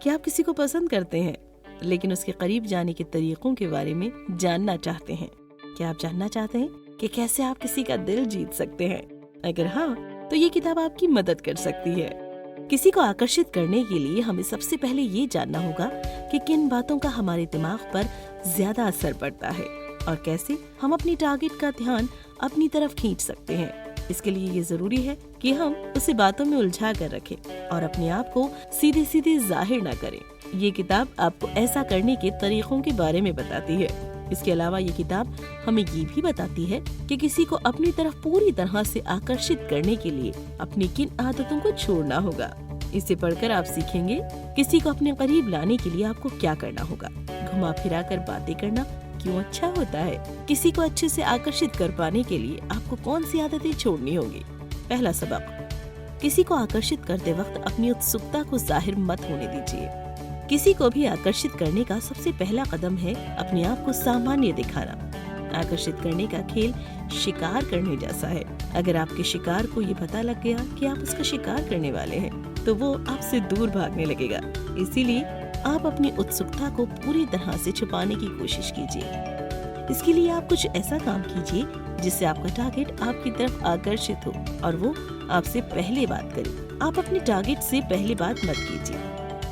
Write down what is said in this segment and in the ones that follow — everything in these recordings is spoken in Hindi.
कि आप किसी को पसंद करते हैं, लेकिन उसके करीब जाने के तरीकों के बारे में जानना चाहते हैं। क्या आप जानना चाहते हैं कि कैसे आप किसी का दिल जीत सकते हैं? अगर हाँ, तो ये किताब आपकी मदद कर सकती है। किसी को आकर्षित करने के लिए हमें सबसे पहले ये जानना होगा कि किन बातों का हमारे दिमाग पर ज्यादा असर पड़ता है और कैसे हम अपनी टारगेट का ध्यान अपनी तरफ खींच सकते हैं। इसके लिए ये जरूरी है कि हम उसे बातों में उलझा कर रखें और अपने आप को सीधे सीधे जाहिर न करें। ये किताब आपको ऐसा करने के तरीकों के बारे में बताती है। इसके अलावा ये किताब हमें ये भी बताती है कि किसी को अपनी तरफ पूरी तरह से आकर्षित करने के लिए अपनी किन आदतों को छोड़ना होगा। इसे पढ़कर आप सीखेंगे किसी को अपने करीब लाने के लिए आपको क्या करना होगा। घुमा फिरा कर बातें करना क्यों अच्छा होता है। किसी को अच्छे से आकर्षित कर पाने के लिए आपको कौन सी आदतें छोड़नी होगी। पहला सबक, किसी को आकर्षित करते वक्त अपनी उत्सुकता को जाहिर मत होने दीजिए। किसी को भी आकर्षित करने का सबसे पहला कदम है अपने आप को सामान्य दिखाना। आकर्षित करने का खेल शिकार करने जैसा है। अगर आपके शिकार को ये पता लग गया कि आप उसका शिकार करने वाले हैं, तो वो आपसे दूर भागने लगेगा। इसीलिए आप अपनी उत्सुकता को पूरी तरह से छुपाने की कोशिश कीजिए। इसके लिए आप कुछ ऐसा काम कीजिए जिससे आपका टारगेट आपकी तरफ आकर्षित हो और वो आपसे पहले बात करे। आप अपने टारगेट से पहले बात मत कीजिए।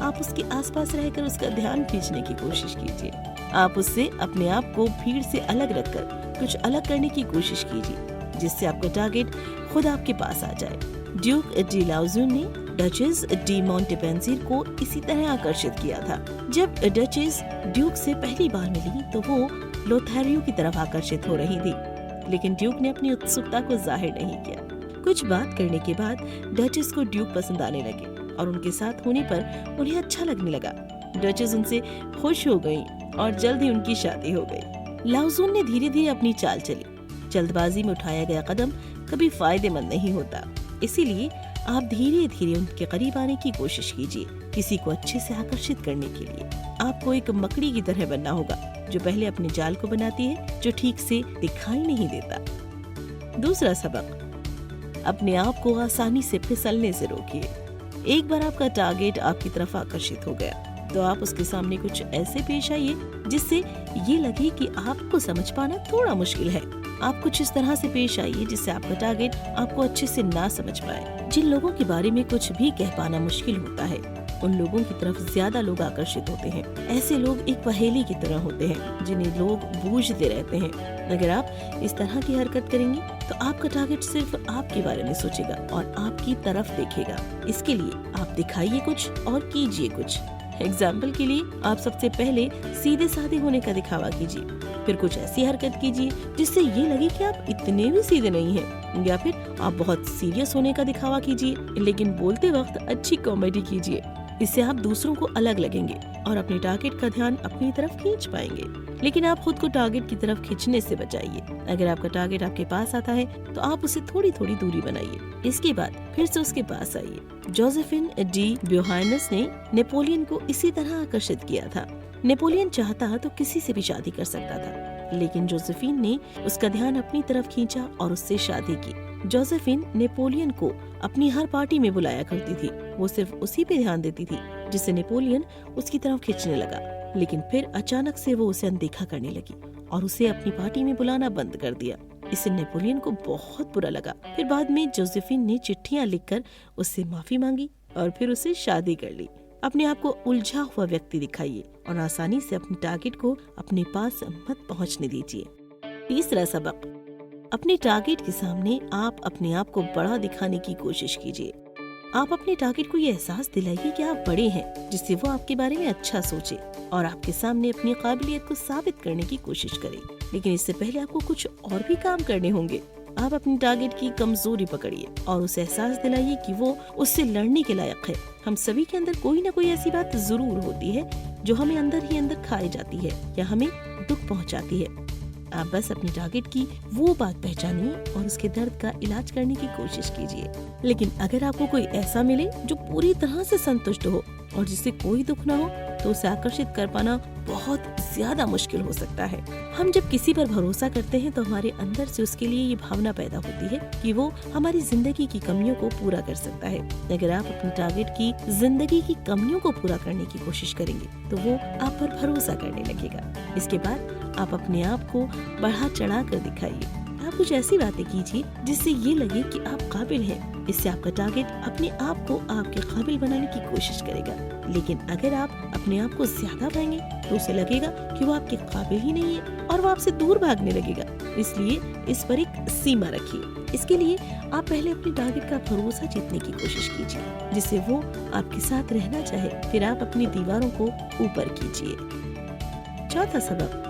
आप उसके आसपास रहकर उसका ध्यान खींचने की कोशिश कीजिए। आप उससे अपने आप को भीड़ से अलग रखकर कुछ अलग करने की कोशिश कीजिए, जिससे आपका टारगेट खुद आपके पास आ जाए। ड्यूक डी लाउज़ून ने डचेस डी मोंटेपेंसिर को इसी तरह आकर्षित किया था। जब डचेस ड्यूक से पहली बार मिली तो वो लोथारियो की तरफ आकर्षित हो रही थी, लेकिन ड्यूक ने अपनी उत्सुकता को जाहिर नहीं किया। कुछ बात करने के बाद डचेस को ड्यूक पसंद आने लगे और उनके साथ होने पर उन्हें अच्छा लगने लगा। डचेस उनसे खुश हो गईं और जल्द ही उनकी शादी हो गई। लाउज़ून ने धीरे धीरे अपनी चाल चली। जल्दबाजी में उठाया गया कदम कभी फायदेमंद नहीं होता। इसीलिए आप धीरे धीरे उनके करीब आने की कोशिश कीजिए। किसी को अच्छे से आकर्षित करने के लिए आपको एक मकड़ी की तरह बनना होगा, जो पहले अपने जाल को बनाती है, जो ठीक से दिखाई नहीं देता। दूसरा सबक, अपने आप को आसानी से फिसलने से रोकिए। एक बार आपका टारगेट आपकी तरफ आकर्षित हो गया तो आप उसके सामने कुछ ऐसे पेश आइए जिससे ये लगे कि आपको समझ पाना थोड़ा मुश्किल है। आप कुछ इस तरह से पेश आइए जिससे आपका टारगेट आपको अच्छे से ना समझ पाए। जिन लोगों के बारे में कुछ भी कह पाना मुश्किल होता है, उन लोगों की तरफ ज्यादा लोग आकर्षित होते हैं। ऐसे लोग एक पहेली की तरह होते हैं जिन्हें लोग बूझते रहते हैं। अगर आप इस तरह की हरकत करेंगे तो आपका टारगेट सिर्फ आपके बारे में सोचेगा और आपकी तरफ देखेगा। इसके लिए आप दिखाइए कुछ और कीजिए कुछ। एग्जाम्पल के लिए आप सबसे पहले सीधे साधे होने का दिखावा कीजिए, फिर कुछ ऐसी हरकत कीजिए जिससे ये लगे कि आप इतने भी सीधे नहीं हैं, या फिर आप बहुत सीरियस होने का दिखावा कीजिए, लेकिन बोलते वक्त अच्छी कॉमेडी कीजिए। इससे आप दूसरों को अलग लगेंगे और अपने टारगेट का ध्यान अपनी तरफ खींच पाएंगे। लेकिन आप खुद को टारगेट की तरफ खींचने से बचाइए। अगर आपका टारगेट आपके पास आता है तो आप उसे थोड़ी थोड़ी दूरी बनाइए। इसके बाद फिर से उसके पास आइए। जोसेफिन डी ब्योहाइनस ने नेपोलियन को इसी तरह आकर्षित किया था। नेपोलियन चाहता तो किसी से भी शादी कर सकता था, लेकिन जोसेफिन ने उसका ध्यान अपनी तरफ खींचा और उससे शादी की। जोसेफिन नेपोलियन को अपनी हर पार्टी में बुलाया करती थी। वो सिर्फ उसी पे ध्यान देती थी जिससे नेपोलियन उसकी तरफ खींचने लगा। लेकिन फिर अचानक से वो उसे अनदेखा करने लगी और उसे अपनी पार्टी में बुलाना बंद कर दिया। इससे नेपोलियन को बहुत बुरा लगा। फिर बाद में जोसेफिन ने चिट्ठियां लिखकर उससे माफी मांगी और फिर उसे शादी कर ली। अपने आप को उलझा हुआ व्यक्ति दिखाइए और आसानी से अपने टारगेट को अपने पास मत पहुंचने दीजिए। तीसरा सबक, अपने टारगेट के सामने आप अपने आप को बड़ा दिखाने की कोशिश कीजिए। आप अपने टारगेट को ये एहसास दिलाइए कि आप बड़े हैं, जिससे वो आपके बारे में अच्छा सोचे और आपके सामने अपनी काबिलियत को साबित करने की कोशिश करे। लेकिन इससे पहले आपको कुछ और भी काम करने होंगे। आप अपने टारगेट की कमजोरी पकड़िए और उसे एहसास दिलाइए कि वो उससे लड़ने के लायक है। हम सभी के अंदर कोई ना कोई ऐसी बात जरूर होती है जो हमें अंदर ही अंदर खाई जाती है या हमें दुख पहुंचाती है। आप बस अपने टारगेट की वो बात पहचानिए और उसके दर्द का इलाज करने की कोशिश कीजिए। लेकिन अगर आपको कोई ऐसा मिले जो पूरी तरह से संतुष्ट हो और जिससे कोई दुख ना हो, तो उसे आकर्षित कर पाना बहुत ज्यादा मुश्किल हो सकता है। हम जब किसी पर भरोसा करते हैं तो हमारे अंदर से उसके लिए ये भावना पैदा होती है कि वो हमारी जिंदगी की कमियों को पूरा कर सकता है। अगर आप अपने टारगेट की जिंदगी की कमियों को पूरा करने की कोशिश करेंगे तो वो आप पर भरोसा करने लगेगा। इसके बाद आप अपने आप को बढ़ा चढ़ा कर दिखाइए। आप कुछ ऐसी बातें कीजिए जिससे ये लगे कि आप काबिल हैं। इससे आपका टारगेट अपने आप को आपके काबिल बनाने की कोशिश करेगा। लेकिन अगर आप अपने आप को ज्यादा पाएंगे तो उसे लगेगा कि वो आपके काबिल ही नहीं है और वो आपसे दूर भागने लगेगा। इसलिए इस पर एक सीमा रखिए। इसके लिए आप पहले अपने टारगेट का भरोसा जीतने की कोशिश कीजिए जिससे वो आपके साथ रहना चाहे। फिर आप अपनी दीवारों को ऊपर कीजिए। चौथा सबक,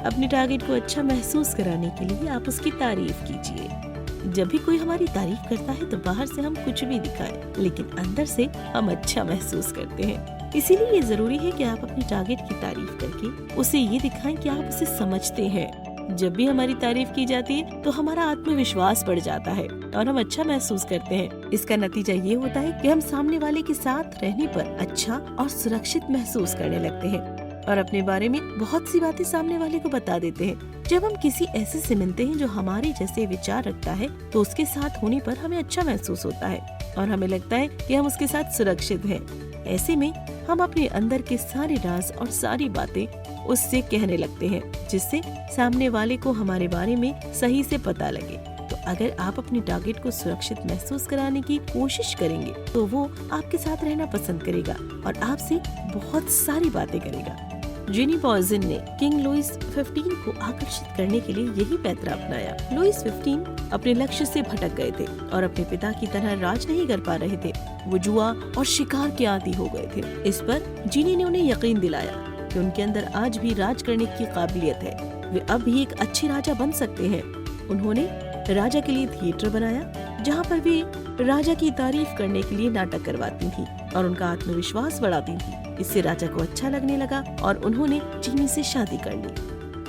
अपने टारगेट को अच्छा महसूस कराने के लिए आप उसकी तारीफ कीजिए। जब भी कोई हमारी तारीफ करता है तो बाहर से हम कुछ भी दिखाएं, लेकिन अंदर से हम अच्छा महसूस करते हैं। इसीलिए ये जरूरी है कि आप अपने टारगेट की तारीफ करके उसे ये दिखाएं कि आप उसे समझते हैं। जब भी हमारी तारीफ की जाती है तो हमारा आत्मविश्वास बढ़ जाता है और हम अच्छा महसूस करते हैं। इसका नतीजा ये होता है कि हम सामने वाले के साथ रहने पर अच्छा और सुरक्षित महसूस करने लगते हैं और अपने बारे में बहुत सी बातें सामने वाले को बता देते हैं। जब हम किसी ऐसे से मिलते हैं जो हमारे जैसे विचार रखता है तो उसके साथ होने पर हमें अच्छा महसूस होता है और हमें लगता है कि हम उसके साथ सुरक्षित हैं। ऐसे में हम अपने अंदर के सारे राज और सारी बातें उससे कहने लगते हैं जिससे सामने वाले को हमारे बारे में सही से पता लगे। तो अगर आप अपने टारगेट को सुरक्षित महसूस कराने की कोशिश करेंगे तो वो आपके साथ रहना पसंद करेगा और आपसे बहुत सारी बातें करेगा। जेनी पॉजन ने किंग लुइस 15 को आकर्षित करने के लिए यही पैतरा अपनाया। लुइस 15 अपने लक्ष्य से भटक गए थे और अपने पिता की तरह राज नहीं कर पा रहे थे। वो जुआ और शिकार के आदी हो गए थे। इस पर जीनी ने उन्हें यकीन दिलाया कि उनके अंदर आज भी राज करने की काबिलियत है। वे अब भी एक अच्छे राजा बन सकते हैं। उन्होंने राजा के लिए थिएटर बनाया जहाँ पर वे राजा की तारीफ करने के लिए नाटक करवाती थी और उनका आत्मविश्वास बढ़ाती थी। इससे राजा को अच्छा लगने लगा और उन्होंने जीनी से शादी कर ली।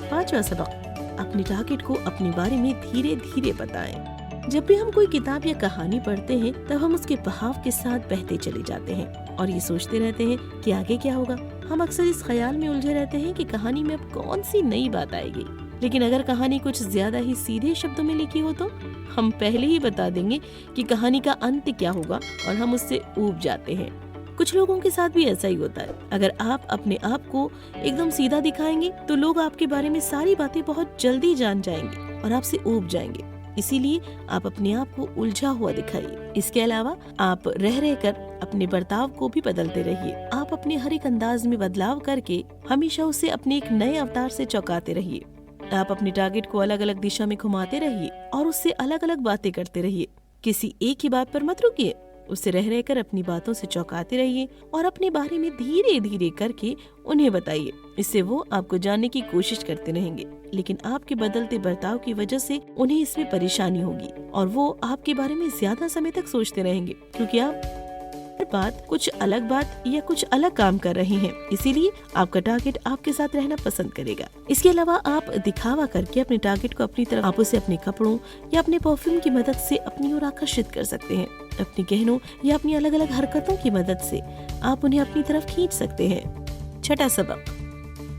पांचवा सबक, अपने टारगेट को अपने बारे में धीरे धीरे बताएं। जब भी हम कोई किताब या कहानी पढ़ते हैं तब हम उसके बहाव के साथ बहते चले जाते हैं और ये सोचते रहते हैं कि आगे क्या होगा। हम अक्सर इस ख्याल में उलझे रहते हैं कि कहानी में अब कौन सी नई बात आएगी। लेकिन अगर कहानी कुछ ज्यादा ही सीधे शब्दों में लिखी हो तो हम पहले ही बता देंगे कि कहानी का अंत क्या होगा और हम उससे ऊब जाते हैं। कुछ लोगों के साथ भी ऐसा ही होता है। अगर आप अपने आप को एकदम सीधा दिखाएंगे तो लोग आपके बारे में सारी बातें बहुत जल्दी जान जाएंगे और आपसे ऊब जाएंगे। इसीलिए आप अपने आप को उलझा हुआ दिखाइए। इसके अलावा आप रह रहकर अपने बर्ताव को भी बदलते रहिए। आप अपने हर एक अंदाज में बदलाव करके हमेशा उसे अपने एक नए अवतार से चौंकाते रहिए। आप अपने टारगेट को अलग अलग दिशा में घुमाते रहिए और उससे अलग अलग बातें करते रहिए। किसी एक ही बात पर मत रुकिए, उससे रह रहकर अपनी बातों से चौंकाते रहिए और अपने बारे में धीरे धीरे करके उन्हें बताइए। इससे वो आपको जानने की कोशिश करते रहेंगे, लेकिन आपके बदलते बर्ताव की वजह से उन्हें इसमें परेशानी होगी और वो आपके बारे में ज्यादा समय तक सोचते रहेंगे क्योंकि आप कुछ अलग या कुछ अलग काम कर रहे हैं। इसीलिए आपका टारगेट आपके साथ रहना पसंद करेगा। इसके अलावा आप दिखावा करके अपने टारगेट को अपनी तरफ, आप उसे अपने कपड़ों या अपने परफ्यूम की मदद से अपनी ओर आकर्षित कर सकते हैं। अपने गहनों या अपनी अलग अलग हरकतों की मदद से आप उन्हें अपनी तरफ खींच सकते हैं। छठा सबक,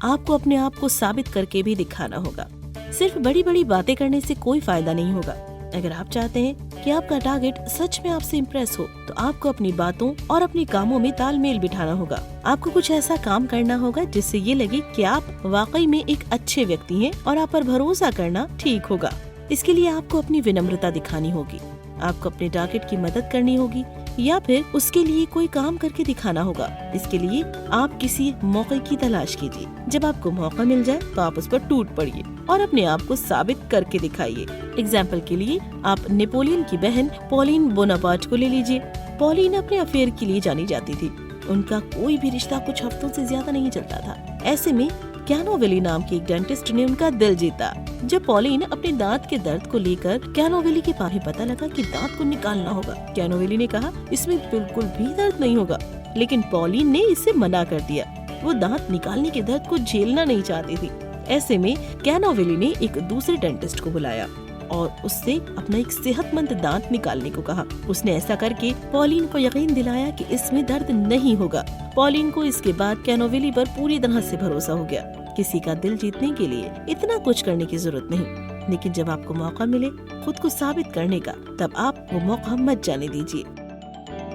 आपको अपने आप को साबित करके भी दिखाना होगा। सिर्फ बड़ी बड़ी बातें करने से कोई फायदा नहीं होगा। अगर आप चाहते हैं कि आपका टारगेट सच में आपसे इम्प्रेस हो तो आपको अपनी बातों और अपने कामों में तालमेल बिठाना होगा। आपको कुछ ऐसा काम करना होगा जिससे ये लगे कि आप वाकई में एक अच्छे व्यक्ति हैं और आप पर भरोसा करना ठीक होगा। इसके लिए आपको अपनी विनम्रता दिखानी होगी। आपको अपने टारगेट की मदद करनी होगी या फिर उसके लिए कोई काम करके दिखाना होगा। इसके लिए आप किसी मौके की तलाश कीजिए। जब आपको मौका मिल जाए तो आप उस पर टूट पड़िए और अपने आप को साबित करके दिखाइए। एग्जाम्पल के लिए आप नेपोलियन की बहन पॉलिन बोनापार्ट को ले लीजिए। पॉलिन अपने अफेयर के लिए जानी जाती थी। उनका कोई भी रिश्ता कुछ हफ्तों से ज्यादा नहीं चलता था। ऐसे में कैनोवेली नाम के एक डेंटिस्ट ने उनका दिल जीता। जब पॉलिन अपने दांत के दर्द को लेकर कैनोवेली के पास पता लगा कि दांत को निकालना होगा, कैनोवेली ने कहा इसमें बिल्कुल भी दर्द नहीं होगा, लेकिन पॉलिन ने इससे मना कर दिया। वो दांत निकालने के दर्द को झेलना नहीं चाहती थी। ऐसे में कैनोवेली ने एक दूसरे डेंटिस्ट को बुलाया और उससे अपना एक सेहतमंद दांत निकालने को कहा। उसने ऐसा करके पॉलिन को यकीन दिलाया कि इसमें दर्द नहीं होगा। पॉलिन को इसके बाद कैनोविली पर पूरी तरह से भरोसा हो गया। किसी का दिल जीतने के लिए इतना कुछ करने की जरूरत नहीं, लेकिन जब आपको मौका मिले खुद को साबित करने का, तब आप वो मौका मत जाने दीजिए।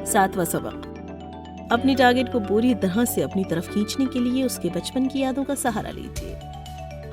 7वां सबक, अपनी टारगेट को पूरी तरह से अपनी तरफ खींचने के लिए उसके बचपन की यादों का सहारा लीजिए।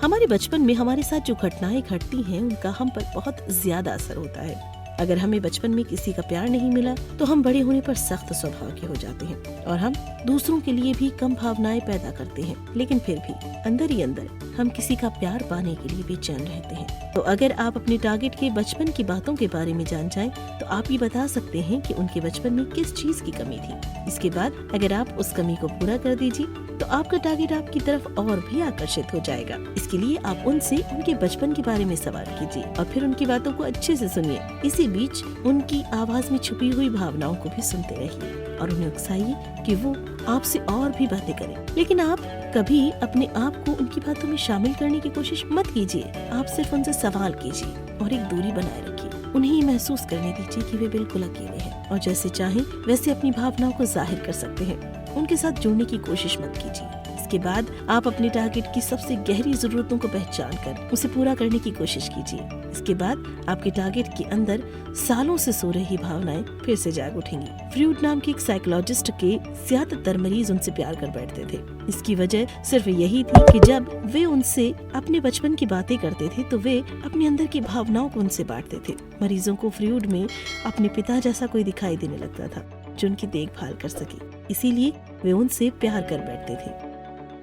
हमारे बचपन में हमारे साथ जो घटनाएं घटती हैं उनका हम पर बहुत ज्यादा असर होता है। अगर हमें बचपन में किसी का प्यार नहीं मिला तो हम बड़े होने पर सख्त स्वभाव के हो जाते हैं और हम दूसरों के लिए भी कम भावनाएं पैदा करते हैं, लेकिन फिर भी अंदर ही अंदर हम किसी का प्यार पाने के लिए बेचैन रहते हैं। तो अगर आप अपने टारगेट के बचपन की बातों के बारे में जान जाएं, तो आप ये बता सकते हैं कि उनके बचपन में किस चीज की कमी थी। इसके बाद अगर आप उस कमी को पूरा कर दीजिए तो आपका टारगेट आपकी तरफ और भी आकर्षित हो जाएगा। इसके लिए आप उनसे उनके बचपन के बारे में सवाल कीजिए और फिर उनकी बातों को अच्छे से सुनिए। इसी बीच उनकी आवाज में छुपी हुई भावनाओं को भी सुनते रहिए और उन्हें उकसाइए कि वो आपसे और भी बातें करें। लेकिन आप कभी अपने आप को उनकी बातों में शामिल करने की कोशिश मत कीजिए। आप सिर्फ उनसे सवाल कीजिए और एक दूरी बनाए रखिए। उन्हें ये महसूस करने दीजिए कि वे बिल्कुल अकेले हैं और जैसे चाहें वैसे अपनी भावनाओं को जाहिर कर सकते हैं। उनके साथ जुड़ने की कोशिश मत कीजिए। इसके बाद आप अपने टारगेट की सबसे गहरी जरूरतों को पहचान कर उसे पूरा करने की कोशिश कीजिए। इसके बाद आपके टारगेट के अंदर सालों से सो रही भावनाएं फिर से जाग उठेंगी। फ्रूड नाम के एक साइकोलॉजिस्ट के ज्यादातर मरीज उनसे प्यार कर बैठते थे। इसकी वजह सिर्फ यही थी कि जब वे उनसे अपने बचपन की बातें करते थे तो वे अपने अंदर की भावनाओं को उनसे बांटते थे। मरीजों को फ्रूड में अपने पिता जैसा कोई दिखाई देने लगता था जो उनकी देखभाल कर सके, इसीलिए वे उनसे प्यार कर बैठते थे।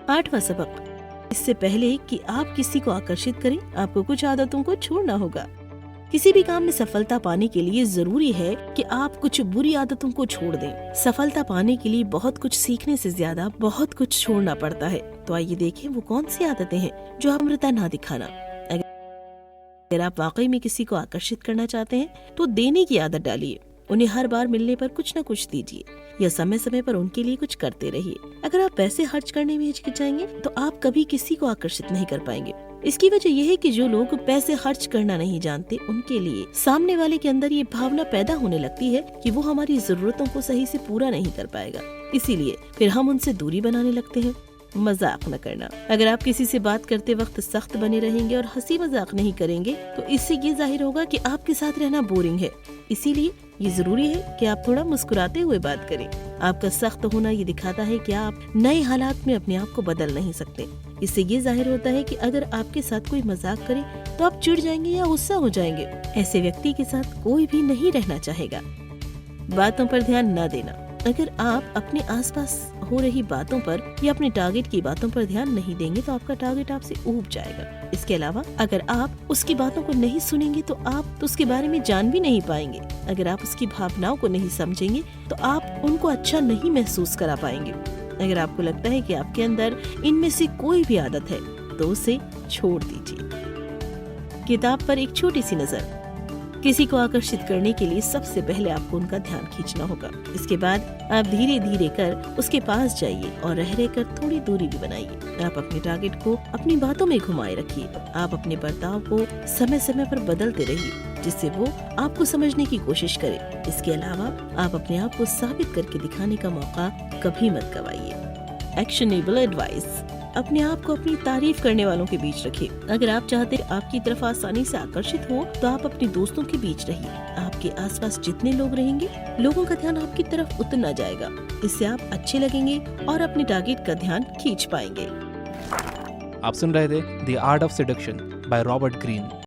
8वां सबक, इससे पहले कि आप किसी को आकर्षित करें, आपको कुछ आदतों को छोड़ना होगा। किसी भी काम में सफलता पाने के लिए जरूरी है कि आप कुछ बुरी आदतों को छोड़ दें। सफलता पाने के लिए बहुत कुछ सीखने से ज्यादा बहुत कुछ छोड़ना पड़ता है। तो आइए देखें वो कौन सी आदतें हैं जो अमृता ना दिखाना। अगर आप वाकई में किसी को आकर्षित करना चाहते हैं तो देने की आदत डालिए। उन्हें हर बार मिलने पर कुछ न कुछ दीजिए या समय समय पर उनके लिए कुछ करते रहिए। अगर आप पैसे खर्च करने में हिचकिचाएंगे तो आप कभी किसी को आकर्षित नहीं कर पाएंगे। इसकी वजह यह है कि जो लोग पैसे खर्च करना नहीं जानते, उनके लिए सामने वाले के अंदर ये भावना पैदा होने लगती है कि वो हमारी जरूरतों को सही से पूरा नहीं कर पाएगा, इसीलिए फिर हम उनसे दूरी बनाने लगते हैं। मजाक न करना। अगर आप किसी से बात करते वक्त सख्त बने रहेंगे और हंसी मजाक नहीं करेंगे तो इससे ये जाहिर होगा कि आपके साथ रहना बोरिंग है। इसीलिए ये जरूरी है कि आप थोड़ा मुस्कुराते हुए बात करें। आपका सख्त होना ये दिखाता है कि आप नए हालात में अपने आप को बदल नहीं सकते। इससे ये जाहिर होता है कि अगर आपके साथ कोई मजाक करे तो आप चिढ़ जाएंगे या गुस्सा हो जाएंगे। ऐसे व्यक्ति के साथ कोई भी नहीं रहना चाहेगा। बातों पर ध्यान न देना। अगर आप अपने आसपास हो रही बातों पर या अपने टारगेट की बातों पर ध्यान नहीं देंगे तो आपका टारगेट आपसे ऊब जाएगा। इसके अलावा अगर आप उसकी बातों को नहीं सुनेंगे तो आप उसके बारे में जान भी नहीं पाएंगे। अगर आप उसकी भावनाओं को नहीं समझेंगे तो आप उनको अच्छा नहीं महसूस करा पाएंगे। अगर आपको लगता है कि आपके अंदर इनमें से कोई भी आदत है तो उसे छोड़ दीजिए। किताब पर एक छोटी सी नजर। किसी को आकर्षित करने के लिए सबसे पहले आपको उनका ध्यान खींचना होगा। इसके बाद आप धीरे धीरे कर उसके पास जाइए और रह रहकर थोड़ी दूरी भी बनाइए। आप अपने टारगेट को अपनी बातों में घुमाए रखिए। आप अपने बर्ताव को समय समय पर बदलते रहिए जिससे वो आपको समझने की कोशिश करे। इसके अलावा आप अपने आप को साबित करके दिखाने का मौका कभी मत गवाइए। Actionable advice. अपने आप को अपनी तारीफ करने वालों के बीच रखिए। अगर आप चाहते हैं आपकी तरफ आसानी से आकर्षित हो तो आप अपने दोस्तों के बीच रहिए। आपके आसपास जितने लोग रहेंगे, लोगों का ध्यान आपकी तरफ उतना जाएगा। इससे आप अच्छे लगेंगे और अपने टारगेट का ध्यान खींच पाएंगे। आप सुन रहे थे the art of seduction by Robert Greene.